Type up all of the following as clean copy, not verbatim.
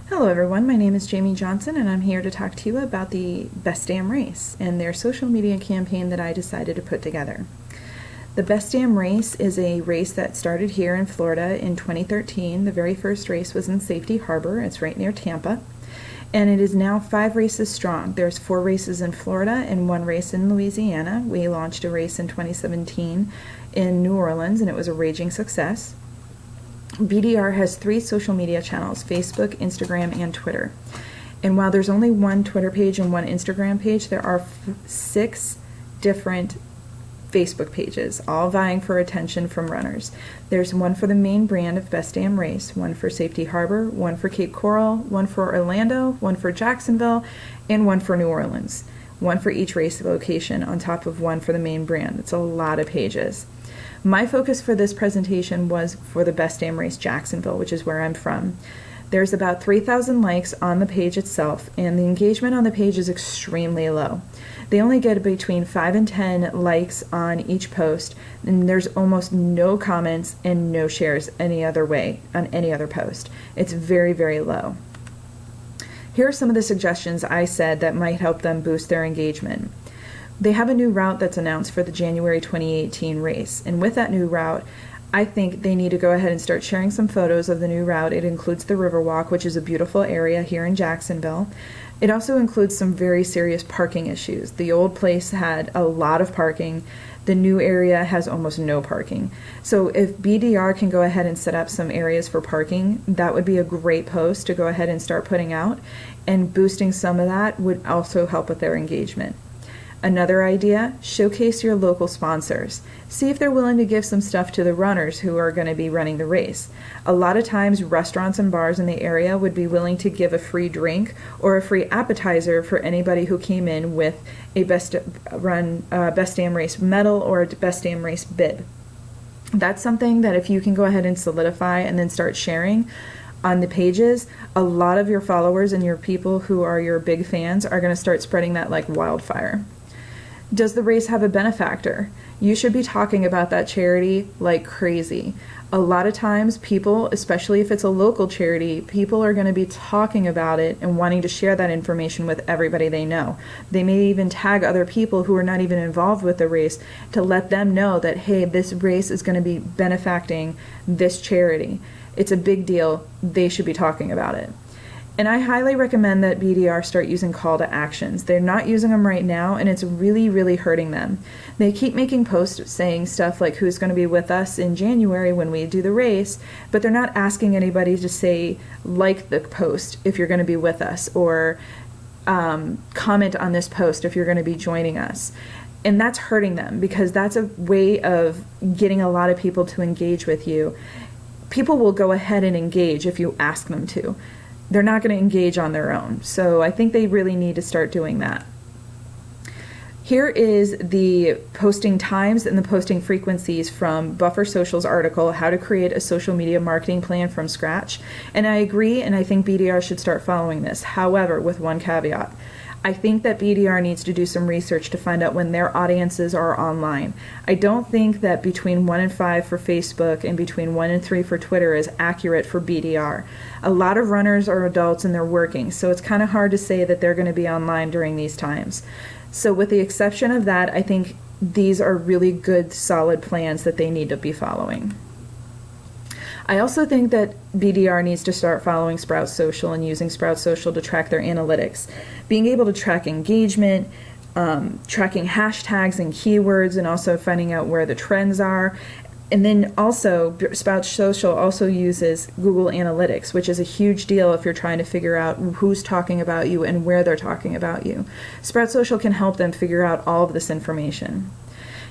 Hello everyone, my name is Jamie Johnson and I'm here to talk to you about the Best Damn Race and their social media campaign that I decided to put together. The Best Damn Race is a race that started here in Florida in 2013. The very first race was in Safety Harbor. It's right near Tampa. And it is now 5 races strong. There's 4 races in Florida and 1 race in Louisiana. We launched a race in 2017 in New Orleans and it was a raging success. BDR has 3 social media channels: Facebook, Instagram, and Twitter. And while there's only 1 Twitter page and 1 Instagram page, there are 6 different Facebook pages, all vying for attention from runners. There's one for the main brand of Best Damn Race, one for Safety Harbor, one for Cape Coral, one for Orlando, one for Jacksonville, and one for New Orleans. One for each race location on top of one for the main brand. It's a lot of pages. My focus for this presentation was for the Best Damn Race Jacksonville, which is where I'm from. There's about 3,000 likes on the page itself, and the engagement on the page is extremely low. They only get between 5 and 10 likes on each post, and there's almost no comments and no shares any other way on any other post. It's very, very low. Here are some of the suggestions I said that might help them boost their engagement. They have a new route that's announced for the January 2018 race, and with that new route, I think they need to go ahead and start sharing some photos of the new route. It includes the Riverwalk, which is a beautiful area here in Jacksonville. It also includes some very serious parking issues. The old place had a lot of parking. The new area has almost no parking. So if BDR can go ahead and set up some areas for parking, that would be a great post to go ahead and start putting out, and boosting some of that would also help with their engagement. Another idea, showcase your local sponsors. See if they're willing to give some stuff to the runners who are going to be running the race. A lot of times restaurants and bars in the area would be willing to give a free drink or a free appetizer for anybody who came in with a Best Damn Race medal or a Best Damn Race bib. That's something that if you can go ahead and solidify and then start sharing on the pages, a lot of your followers and your people who are your big fans are going to start spreading that like wildfire. Does the race have a benefactor? You should be talking about that charity like crazy. A lot of times people, especially if it's a local charity, people are going to be talking about it and wanting to share that information with everybody they know. They may even tag other people who are not even involved with the race to let them know that, hey, this race is going to be benefacting this charity. It's a big deal. They should be talking about it. And I highly recommend that BDR start using call to actions. They're not using them right now, and it's really, really hurting them. They keep making posts saying stuff like who's going to be with us in January when we do the race, but they're not asking anybody to say, like the post if you're going to be with us, or comment on this post if you're going to be joining us. And that's hurting them because that's a way of getting a lot of people to engage with you. People will go ahead and engage if you ask them to. They're not going to engage on their own. So I think they really need to start doing that. Here is the posting times and the posting frequencies from Buffer Social's article, How to Create a Social Media Marketing Plan from Scratch. And I agree, and I think BDR should start following this. However, with one caveat. I think that BDR needs to do some research to find out when their audiences are online. I don't think that between 1 and 5 for Facebook and between 1 and 3 for Twitter is accurate for BDR. A lot of runners are adults and they're working, so it's kind of hard to say that they're going to be online during these times. So with the exception of that, I think these are really good, solid plans that they need to be following. I also think that BDR needs to start following Sprout Social and using Sprout Social to track their analytics. Being able to track engagement, tracking hashtags and keywords, and also finding out where the trends are. And then also, Sprout Social also uses Google Analytics, which is a huge deal if you're trying to figure out who's talking about you and where they're talking about you. Sprout Social can help them figure out all of this information.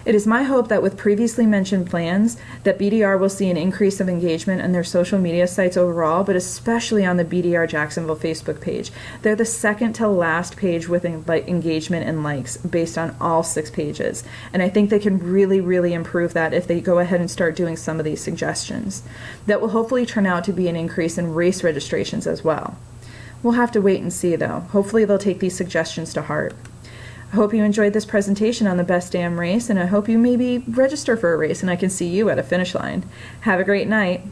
It is my hope that with previously mentioned plans, that BDR will see an increase of engagement on their social media sites overall, but especially on the BDR Jacksonville Facebook page. They're the second to last page with engagement and likes based on all 6 pages. And I think they can really, really improve that if they go ahead and start doing some of these suggestions. That will hopefully turn out to be an increase in race registrations as well. We'll have to wait and see though. Hopefully they'll take these suggestions to heart. I hope you enjoyed this presentation on the Best Damn Race, and I hope you maybe register for a race and I can see you at a finish line. Have a great night.